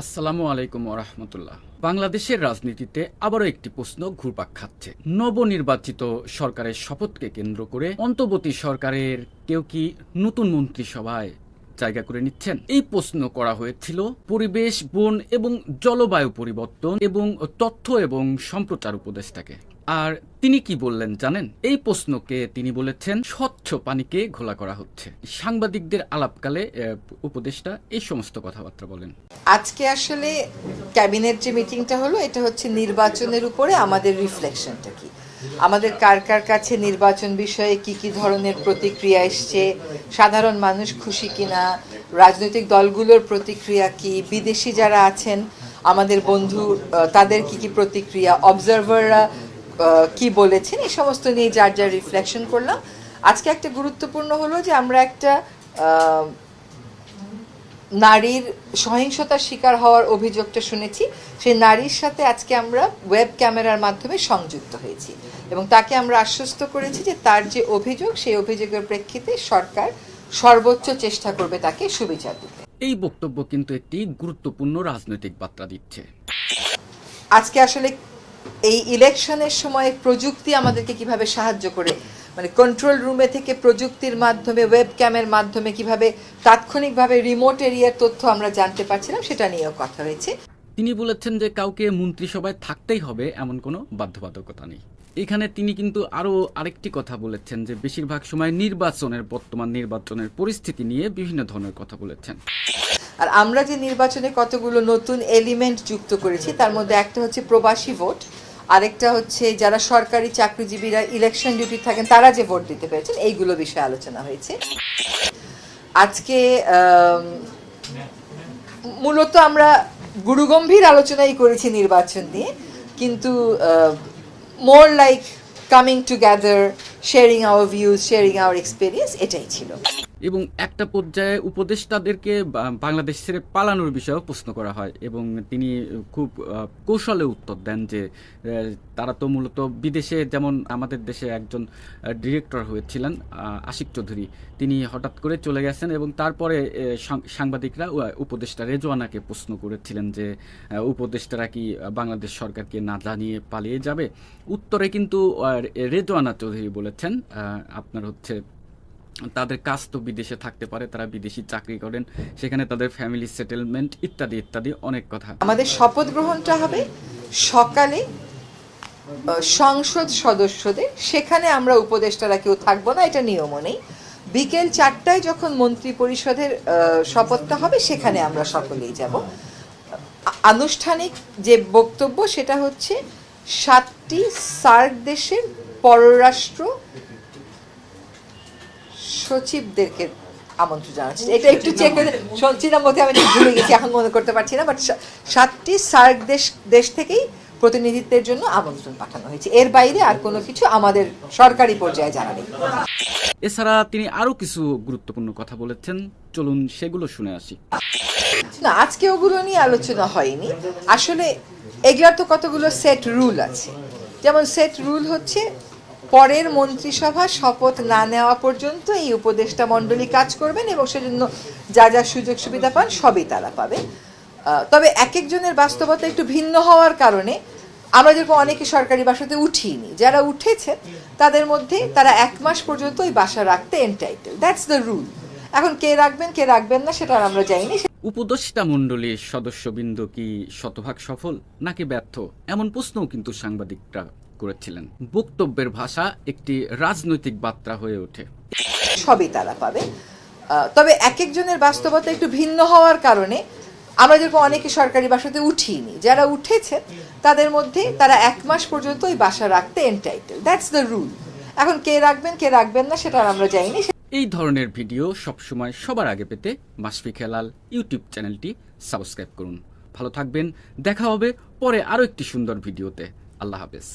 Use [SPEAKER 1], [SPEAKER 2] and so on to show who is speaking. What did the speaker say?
[SPEAKER 1] আসসালামু আলাইকুম ওয়া রাহমাতুল্লাহ। বাংলাদেশের রাজনীতিতে আবারও একটি প্রশ্ন ঘুরপাক খাচ্ছে। নবনির্বাচিত সরকারের শপথকে কেন্দ্র করে অন্তর্বর্তী সরকারের কেউ কি নতুন মন্ত্রিসভায় জায়গা করে নিচ্ছেন? এই প্রশ্ন করা হয়েছিল পরিবেশ, বন এবং জলবায়ু পরিবর্তন এবং তথ্য এবং সম্প্রচার উপদেষ্টাকে। আর তিনি কি বললেন জানেন? এই প্রশ্নকে তিনি বলেছেন স্বচ্ছ পানিকে ঘোলা করা হচ্ছে। সাংবাদিকদের আলাপকালে উপদেষ্টা এই সমস্ত কথাবার্তা বলেন।
[SPEAKER 2] আজকে আসলে ক্যাবিনেট যে মিটিংটা হলো, এটা হচ্ছে নির্বাচনের উপরে আমাদের রিফ্লেকশনটা কি, আমাদের কার কার কাছে নির্বাচন বিষয়ে কি কি ধরনের প্রতিক্রিয়া এসছে, সাধারণ মানুষ খুশি কিনা, রাজনৈতিক দলগুলোর প্রতিক্রিয়া কি, বিদেশি যারা আছেন আমাদের বন্ধু তাদের কি কি প্রতিক্রিয়া, অবজারভাররা কি বলেছেন, এই সমস্ত নিয়ে যার যার রিফ্লেকশন করলাম। আজকে একটা গুরুত্বপূর্ণ হলো যে আমরা একটা নারীর সহিংসতার শিকার হওয়ার অভিযোগটা শুনেছি। সেই নারীর সাথে আজকে আমরা ওয়েব ক্যামেরার মাধ্যমে সংযুক্ত হয়েছি এবং তাকে আমরা আশ্বস্ত করেছি যে তার যে অভিযোগ, সেই অভিযোগের প্রেক্ষিতে সরকার সর্বোচ্চ চেষ্টা করবে তাকে সুবিচার দিতে।
[SPEAKER 1] এই বক্তব্য কিন্তু একটি গুরুত্বপূর্ণ রাজনৈতিক বার্তা দিচ্ছে।
[SPEAKER 2] আজকে আসলে এই ইলেকশনের সময় প্রযুক্তি আমাদেরকে কিভাবে সাহায্য করে, মানে কন্ট্রোল রুমে থেকে প্রযুক্তির মাধ্যমে, ওয়েব ক্যামের মাধ্যমে কিভাবে তাৎক্ষণিকভাবে রিমোট এরিয়ার তথ্য আমরা জানতে পারছিলাম, সেটা নিয়েও কথা হয়েছে।
[SPEAKER 1] তিনি বলেছেন যে কাউকে মন্ত্রিসভায় থাকতেই হবে এমন কোনো বাধ্যবাধকতা নেই। এখানে তিনি কিন্তু আরও আরেকটি কথা বলেছেন যে বেশিরভাগ সময় বর্তমান নির্বাচনের পরিস্থিতি নিয়ে বিভিন্ন ধরনের কথা বলেছেন।
[SPEAKER 2] আর আমরা যে নির্বাচনে কতগুলো নতুন এলিমেন্ট যুক্ত করেছি, তার মধ্যে একটা হচ্ছে প্রবাসী ভোট, আরেকটা হচ্ছে যারা সরকারি চাকরিজীবীরা ইলেকশন ডিউটি থাকেন তারা যে ভোট দিতে পেরেছেন, এইগুলো বিষয়ে আলোচনা হয়েছে। আজকে মূলত আমরা গুরুগম্ভীর আলোচনাই করেছি নির্বাচন নিয়ে, কিন্তু more like coming together, sharing our views, sharing our experience, এটাই ছিল।
[SPEAKER 1] এবং একটা পর্যায়ে উপদেষ্টাদেরকে বাংলাদেশ ছেড়ে পালানোর বিষয়েও প্রশ্ন করা হয় এবং তিনি খুব কৌশলে উত্তর দেন যে তারা তো মূলত বিদেশে, যেমন আমাদের দেশে একজন ডিরেক্টর হয়েছিলেন আশিক চৌধুরী, তিনি হঠাৎ করে চলে গেছেন এবং তারপরে সাংবাদিকরা উপদেষ্টা রেজওয়ানাকে প্রশ্ন করেছিলেন যে উপদেষ্টারা কি বাংলাদেশ সরকারকে না জানিয়ে পালিয়ে যাবে। উত্তরে কিন্তু রেজওয়ানা চৌধুরী বলেছেন আপনার হচ্ছে তাদের কাজ তো বিদেশে থাকতে পারে, তারা বিদেশি চাকরি করেন, সেখানে তাদের ফ্যামিলি সেটেলমেন্ট ইত্যাদি ইত্যাদি অনেক কথা।
[SPEAKER 2] আমাদের শপথ গ্রহণটা হবে সকালে সংসদ সদস্যদের, সেখানে আমরা উপদেষ্টারা কেউ থাকবো না, এটা নিয়মও নেই। বিকেল 4টায় যখন মন্ত্রী পরিষদের শপথটা হবে, সেখানে আমরা সকলেই যাব। আনুষ্ঠানিক যে বক্তব্য সেটা হচ্ছে 7টি সার্ক দেশের পররাষ্ট্র সচিবদেরকে আমন্ত্রণ জানাচ্ছি। এটা একটু চেক করে শুনছিলাম, মধ্যে আমি ভুলে গেছি, এখন মনে করতে পারছি না, বাট 7টি সার্ক দেশ থেকেই প্রতিনিধিত্বের জন্য আমন্ত্রণ পাঠানো হয়েছে। এর বাইরে আর কোনো কিছু আমাদের সরকারি পর্যায়ে জানা নেই।
[SPEAKER 1] এছাড়া তিনি আরো কিছু গুরুত্বপূর্ণ কথা বলেছেন, চলুন সেগুলো শুনে আসি।
[SPEAKER 2] না, আজকে ওগুলো নিয়ে আলোচনা হয়নি। আসলে এগুলার তো কতগুলো সেট রুল আছে। যেমন সেট রুল হচ্ছে পরের মন্ত্রিসভা শপথ না নেওয়া পর্যন্ত এই উপদেষ্টা মণ্ডলী কাজ করবেন এবং সেজন্য যা যা সুযোগ সুবিধা পান সবই তারা পাবে। তবে এক একজনের বাস্তবতা একটু ভিন্ন হওয়ার কারণে আমরা যেরকম অনেকে সরকারি বাসাতে উঠিনি, যারা উঠেছে তাদের মধ্যে তারা 1 মাস পর্যন্ত ওই বাসা রাখতে এন্টাইটেল, দ্যাটস দ্য রুল। এখন কে রাখবেন কে রাখবেন না সেটা আমরা জানি।
[SPEAKER 1] উপদেষ্টা মণ্ডলীর সদস্যবৃন্দ কি শতভাগ সফল নাকি ব্যর্থ, এমন প্রশ্নও কিন্তু সাংবাদিকরা করেছিলেন। বক্তব্যের ভাষা একটি রাজনৈতিক বার্তা হয়ে ওঠে।
[SPEAKER 2] সবই তারা পাবে। তবে এক একজনের বাস্তবতা একটু ভিন্ন হওয়ার কারণে আমরা যেরকম অনেকে সরকারি বাসাতে উঠিনি, যারা উঠেছে তাদের মধ্যে তারা 1 মাস পর্যন্ত ওই বাসা রাখতে এন্টাইটেল, দ্যাটস দ্য রুল। এখন কে রাখবেন কে রাখবেন না সেটা আমরা জানি।
[SPEAKER 1] এই ধরনের ভিডিও সবসময় সবার আগে পেতে মাশফিক হেলাল ইউটিউব চ্যানেলটি সাবস্ক্রাইব করুন। ভালো থাকবেন, দেখা হবে পরে আরও একটি সুন্দর ভিডিওতে। আল্লাহ হাফেজ।